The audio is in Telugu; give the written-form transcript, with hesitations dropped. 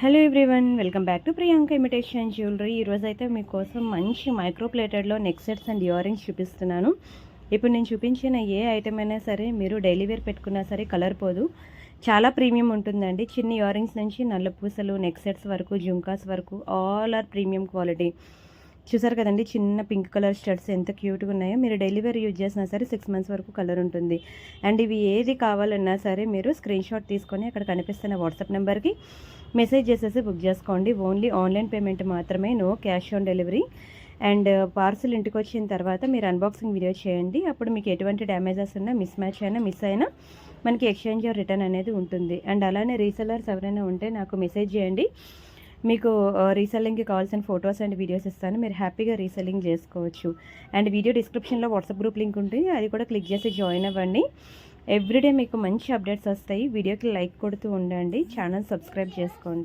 Hello everyone, welcome back to Priyanka imitation jewellery. ఈరోజు అయితే మీకోసం మంచి మైక్రో ప్లేటెడ్లో neck sets and ear rings చూపిస్తున్నాను. ఇప్పుడు నేను చూపించిన ఏ ఐటమ్ అయినా సరే మీరు డైలీ వేర్ పెట్టుకున్నా సరే కలర్ పోదు, చాలా ప్రీమియం ఉంటుందండి. చిన్న ఇయర్ రింగ్స్ నుంచి నల్లపూసలు, నెక్ సెట్స్ వరకు, జుంకాస్ వరకు ఆల్ ఆర్ ప్రీమియం క్వాలిటీ. చూసారు కదండి, చిన్న పింక్ కలర్ స్టడ్స్ ఎంత క్యూట్గా ఉన్నాయో. మీరు డైలీ వేర్ యూజ్ చేసినా సరే 6 months వరకు కలర్ ఉంటుంది. అండ్ ఇవి ఏది కావాలన్నా సరే మీరు స్క్రీన్ షాట్ తీసుకొని అక్కడ కనిపిస్తున్న వాట్సాప్ నెంబర్కి మెసేజ్ చేసేసి బుక్ చేసుకోండి. ఓన్లీ ఆన్లైన్ పేమెంట్ మాత్రమే, no cash on delivery. And parcel ఇంటికి వచ్చిన తర్వాత మీరు అన్బాక్సింగ్ వీడియో చేయండి. అప్పుడు మీకు ఎటువంటి డ్యామేజెస్ ఉన్నా, మిస్ మ్యాచ్ అయినా, మిస్ అయినా మనకి ఎక్స్చేంజ్ ఆర్ రిటర్న్ అనేది ఉంటుంది. అండ్ అలానే రీసెలర్స్ ఎవరైనా ఉంటే నాకు మెసేజ్ చేయండి. మీకు రీసెల్లింగ్కి కావాల్సిన ఫొటోస్ అండ్ వీడియోస్ ఇస్తాను. మీరు హ్యాపీగా రీసెల్లింగ్ చేసుకోవచ్చు. అండ్ వీడియో డిస్క్రిప్షన్లో వాట్సాప్ గ్రూప్ లింక్ ఉంటుంది, అది కూడా క్లిక్ చేసి జాయిన్ అవ్వండి. ఎవ్రీడే మీకు మంచి అప్డేట్స్ వస్తాయి. వీడియోకి లైక్ కొడుతూ ఉండండి, ఛానల్ సబ్స్క్రైబ్ చేసుకోండి.